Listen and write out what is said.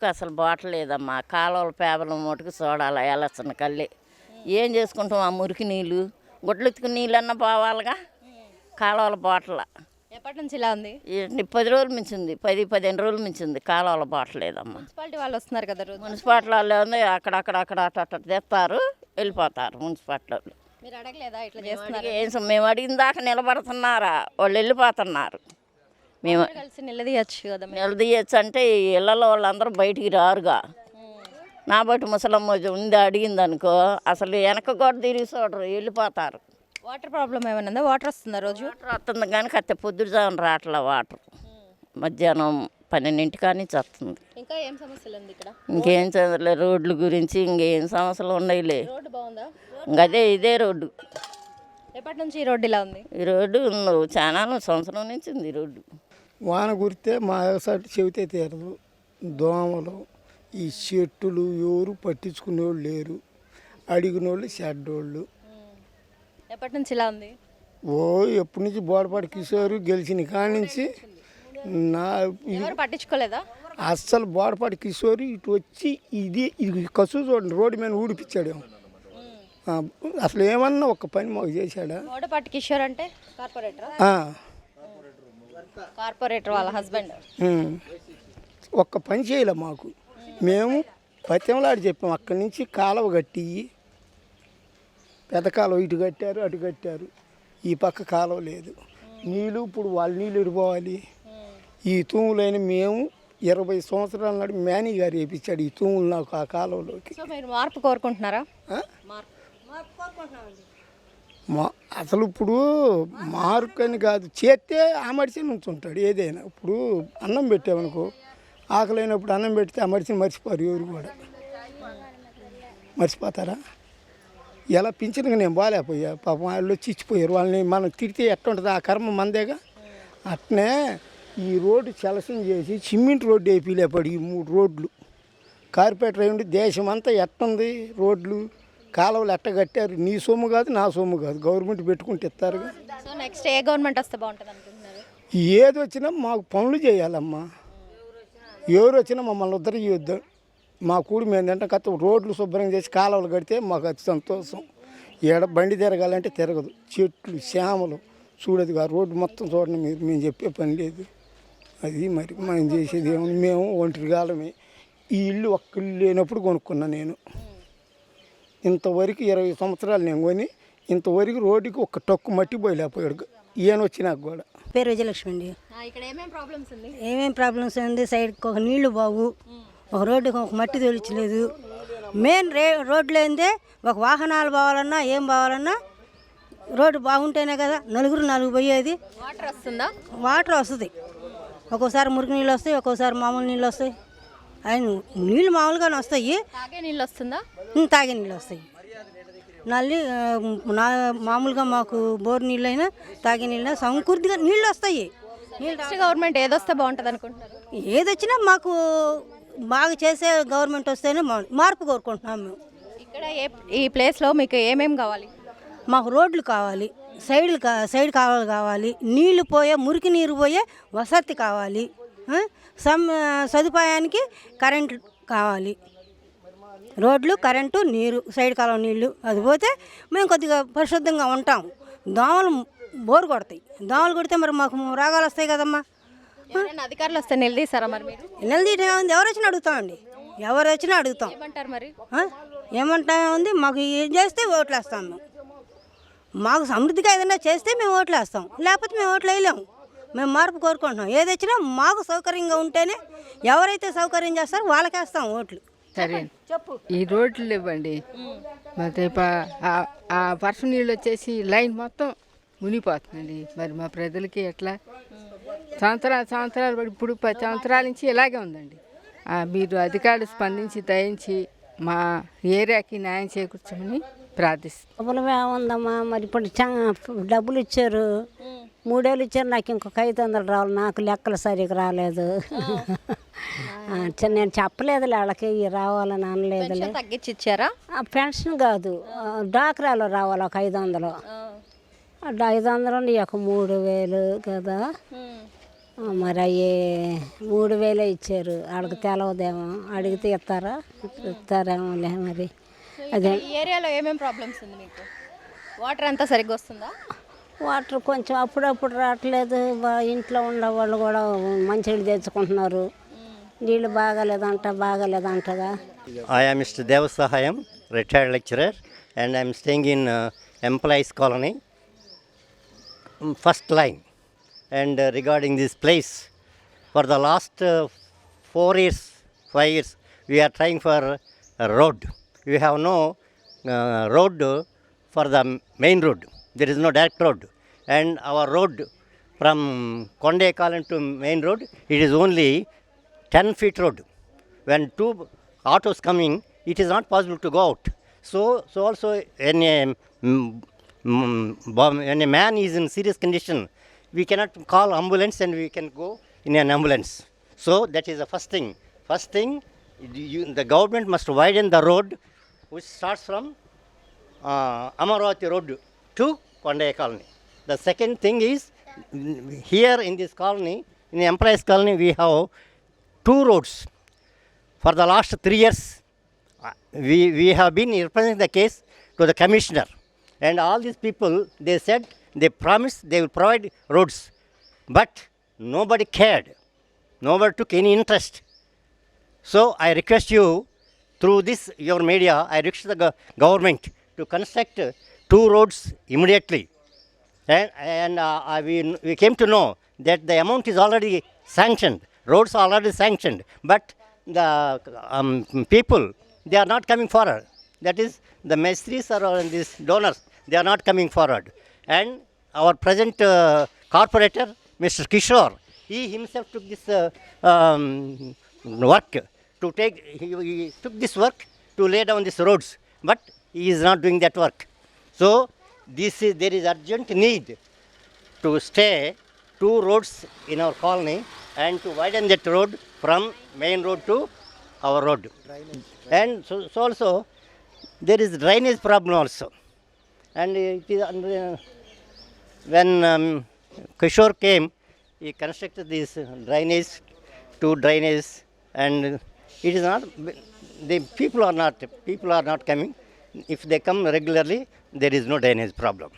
అసలు బాటలు లేదమ్మా. కాలువల పేపర్లు మటుకు చూడాలి వెళ్ళొచ్చిన కళ్ళి. ఏం చేసుకుంటాం ఆ మురికి నీళ్ళు? గుడ్లెత్తుకుని నీళ్ళన్నా పోవాలిగా. కాలువల బాటల ఎప్పటి నుంచి ఇలా ఉంది? 10 రోజులు మించింది, 10-15 రోజులు మించింది. కాలువల బాటలు లేదమ్మా. మున్సిపాలిటీ వాళ్ళు వస్తున్నారు కదా రోజు. మున్సిపాలిటీ వాళ్ళు ఉంది అక్కడ అట్ట తెస్తారు, వెళ్ళిపోతారు మున్సిపాలిటీ వాళ్ళు. మీరు అడగలేదా ఇట్లా చేస్తున్నారు? మేము అడిగిన దాకా నిలబడుతున్నారా? వాళ్ళు వెళ్ళిపోతున్నారు. మేము కలిసి నిలదీయచ్చు కదా. నిలదీయచ్చు అంటే ఈ ఇళ్ళలో వాళ్ళందరూ బయటికి రారుగా. నా బట్టి ముసలమ్మ ఉంది అడిగింది అనుకో, అసలు వెనక కూడా తిరిగి చూడరు, వెళ్ళిపోతారు. వాటర్ ప్రాబ్లం ఏమైనా ఉందా? వాటర్ వస్తుందా రోజు? వాటర్ వస్తుంది కానీ కత్తి పొద్దురుజామున రావట్లే వాటర్. మధ్యాహ్నం 12 కానీ వస్తుంది. ఇంకా ఏం సమస్యలు ఉంది ఇక్కడ? ఇంకేం చదవలే, రోడ్ల గురించి ఇంకేం సమస్యలు ఉన్నాయిలే. రోడ్డు బాగుందా? ఇంకదే ఇదే రోడ్డు. ఎప్పటి నుంచి ఈ రోడ్డు ఇలా ఉంది? ఈ రోడ్డు చాలా సంవత్సరం నుంచి ఉంది ఈ రోడ్డు. వాన కురితే మా వ్యవసాయం చెబితే తీరదు. దోమలు, ఈ చెట్టులు ఎవరు పట్టించుకునే వాళ్ళు లేరు. అడిగిన వాళ్ళు చెడ్డోళ్ళు. ఎప్పటి నుంచి ఇలా ఉంది? ఎప్పటి నుంచి బోడపాటి కిషోరు గెలిచిన కాడి నుంచి ఎవరు పట్టించుకోలేదా? అస్సలు బోడపాటి కిషోరు ఇటు వచ్చి ఇది కసు చూడండి, రోడ్డు మీద ఊడిపించాడు. అసలు ఏమన్నా ఒక పని మాకు చేశాడా? బోడపాటి కిషోర్ అంటే కార్పొరేటర్. కార్పొరేటర్ వాళ్ళ హస్బెండ్ ఒక్క పని చేయలే మాకు. మేము పత్యంలాడి చెప్పాము, అక్కడి నుంచి కాలువ కట్టి పెద్ద కాలువ ఇటు కట్టారు, అటు కట్టారు. ఈ పక్క కాలువ లేదు. నీళ్ళు ఇప్పుడు వాళ్ళ నీళ్ళు ఇడిపోవాలి. ఈ తూములైన మేము 20 సంవత్సరాల నాడు మేనీ గారు వేయించాడు ఈ తూములు నాకు ఆ కాలువలోకి. సో మీరు మార్పు కోరుకుంటున్నారా? అసలు ఇప్పుడు మార్పు అని కాదు, చేస్తే ఆ మడిసిని ఉంచుంటాడు ఏదైనా. ఇప్పుడు అన్నం పెట్టామనుకో, ఆకలైనప్పుడు అన్నం పెడితే ఆ మడిసిని మర్చిపోరు ఎవరు కూడా. మర్చిపోతారా? ఎలా పింఛన్గా నేను బాగాలేకపోయా, పాపం వాళ్ళు వచ్చి ఇచ్చిపోయారు. వాళ్ళని మనం తిడితే ఎట్లా ఉంటుంది? ఆ కర్మ మందేగా. అట్నే ఈ రోడ్డు చలసం చేసి సిమెంట్ రోడ్డు వేపిలేపడి ఈ 3 రోడ్లు కార్పొరేటర్ అయ్యి ఉండి దేశం అంతా ఎట్టుంది రోడ్లు కాలువలు ఎట్ట కట్టారు. నీ సొమ్ము కాదు, నా సొమ్ము కాదు, గవర్నమెంట్ పెట్టుకుంటే ఇస్తారుగా. సో నెక్స్ట్ ఏ గవర్నమెంట్ వస్తే బాగుంటుంది అనుకుంటున్నారు? ఏది వచ్చినా మాకు పనులు చేయాలమ్మా. ఎవరు వచ్చినా మమ్మల్ని ఉద్ధరించొద్దు. మా కూడి మేము తింటే కథ రోడ్లు శుభ్రం చేసి కాలువలు కడితే మాకు అది సంతోషం. ఏడ బండి తిరగాలంటే తిరగదు. చెట్లు శ్యామలు చూడదు. ఆ రోడ్డు మొత్తం చూడండి మీరు. మేము చెప్పే పని లేదు. అది మరి మనం చేసేది ఏమన్నా, మేము ఒంటరిగాలమే. ఈ ఇల్లు ఒక్క ఇల్లు లేనప్పుడు కొనుక్కున్నా నేను. ఇంతవరకు 20 సంవత్సరాలు నేను కొని ఇంతవరకు రోడ్డుకి ఒక టొక్కు మట్టి పోయలేకపోయాడు ఈయన వచ్చినాక కూడా. పేరు విజయలక్ష్మి అండి. ఇక్కడ ఏమేమి ప్రాబ్లమ్స్ ఉంది? ఏమేమి ప్రాబ్లమ్స్ ఉంది? సైడ్కి ఒక నీళ్లు బాగు, ఒక రోడ్డుకి ఒక మట్టి తొలిచలేదు. మెయిన్ రోడ్లు ఏందే, ఒక వాహనాలు పోవాలన్నా ఏం పోవాలన్నా రోడ్డు బాగుంటేనే కదా నలుగురు పోయేది. వాటర్ వస్తుందా? వాటర్ వస్తుంది. ఒక్కోసారి మురికి నీళ్ళు వస్తాయి, ఒక్కోసారి మామూలు నీళ్ళు వస్తాయి. అవి నీళ్ళు మామూలుగానే వస్తాయి. తాగే నీళ్ళు వస్తుందా? తాగే నీళ్ళు వస్తాయి. మామూలుగా మాకు బోర్ నీళ్ళు అయినా తాగే నీళ్ళు సమకూర్తిగా నీళ్ళు వస్తాయి. నెక్స్ట్ గవర్నమెంట్ ఏదొస్తే బాగుంటుంది అనుకుంటున్నారు? ఏదొచ్చినా మాకు బాగా చేసే గవర్నమెంట్ వస్తేనే మార్పు కోరుకుంటున్నాం మేము. ఇక్కడ ఈ ప్లేస్లో మీకు ఏమేమి కావాలి? మాకు రోడ్లు కావాలి, సైడ్ కాలువలు కావాలి, నీళ్లు పోయే మురికి నీరు పోయే వసతి కావాలి, సదుపాయానికి కరెంటు కావాలి. రోడ్లు, కరెంటు, నీరు, సైడ్ కాలువ నీళ్లు అది పోతే మేము కొద్దిగా పరిశుద్ధంగా ఉంటాం. దోమలు బోరు కొడతాయి. దోమలు కొడితే మరి మాకు రోగాలు వస్తాయి కదమ్మా. అధికారులు వస్తే నిలదీసారా మరి మీరు? నిలదీయటం ఉంది, ఎవరు వచ్చినా అడుగుతామండి. ఎవరు వచ్చినా అడుగుతాం. ఏమంటారు మరి? ఏమంటా ఉంది, మాకు ఏం చేస్తే ఓట్లు వేస్తాం. మాకు సమృద్ధిగా ఏదైనా చేస్తే మేము ఓట్లు వేస్తాం, లేకపోతే మేము ఓట్లు వేయలేము. మేము మార్పు కోరుకుంటున్నాం. ఏది వచ్చినా మాకు సౌకర్యంగా ఉంటేనే, ఎవరైతే సౌకర్యం చేస్తారో వాళ్ళకేస్తాం ఓట్లు. సరే, ఈ రోడ్లు ఇవ్వండి. మరి ఆ వర్షం నీళ్ళు వచ్చేసి లైన్ మొత్తం మునిగిపోతుందండి. మరి మా ప్రజలకి ఎట్లా? సంవత్సరాలు ఇప్పుడు 10 సంవత్సరాల నుంచి ఇలాగే ఉందండి. మీరు అధికారులు స్పందించి దయించి మా ఏరియాకి న్యాయం చేకూర్చమని ప్రార్థిస్తాం. ప్రాబ్లం ఏముందమ్మా, మరి ఇప్పుడు డబ్బులు ఇచ్చారు, 3 ఏళ్ళు ఇచ్చారు. నాకు ఇంకొక 500 రావాలి. నాకు లెక్కలు సరిగ్గా రాలేదు. నేను చెప్పలేదులే వాళ్ళకి రావాలని అనలేదులే. తగ్గించి ఇచ్చారా? పెన్షన్ కాదు, డాక్రాలో రావాలి ఒక 500. 500 ఒక 3000 కదా. మరి అవి 3,000 ఇచ్చారు. వాళ్ళకి తెలవదేమో, అడిగితే ఇస్తారేమోలే మరి. అదే ఈ ఏరియాలో ఏమేమి ప్రాబ్లమ్స్ ఉంది మీకు? వాటర్ అంతా సరిగ్గా వస్తుందా? వాటర్ కొంచెం అప్పుడప్పుడు రావట్లేదు. ఇంట్లో ఉన్న వాళ్ళు కూడా మంచినీళ్ళు తెచ్చుకుంటున్నారు. నీళ్ళు బాగాలేదంటగా. I am Mr. Devasahayam, retired lecturer, and I am staying in Employees Colony, first line. And regarding this place, for the last 4 years, 5 years, we are trying for a road. We have no road for the main road. There is no direct road. And our road from Konde Colony to main road, it is only 10 feet road. When 2 autos coming, it is not possible to go out. So also when a man is in serious condition, we cannot call ambulance and we can go in an ambulance. So that is the first thing. First thing, the government must widen the road which starts from Amaravati Road to Konde Colony. The second thing is, here in this colony, in the Employees Colony, we have 2 roads. For the last 3 years, we have been representing the case to the commissioner. And all these people, they said, they promised they will provide roads. But nobody cared. Nobody took any interest. So I request you, through this, your media, I request the government to construct 2 roads immediately. And we came to know that the amount is already sanctioned. Roads are already sanctioned. But the people, they are not coming forward. That is, the Mestris or these donors, they are not coming forward. And our present corporator, Mr. Kishore, he himself took this work to take, he took this work to lay down these roads, but he is not doing that work. So there is urgent need to stay 2 roads in our colony and to widen that road from main road to our road. And so also there is drainage problem also. And it is when Kishore came, he constructed this drainage, 2 drainage, and it is not, the people are not coming. If they come regularly, there is no drainage problem.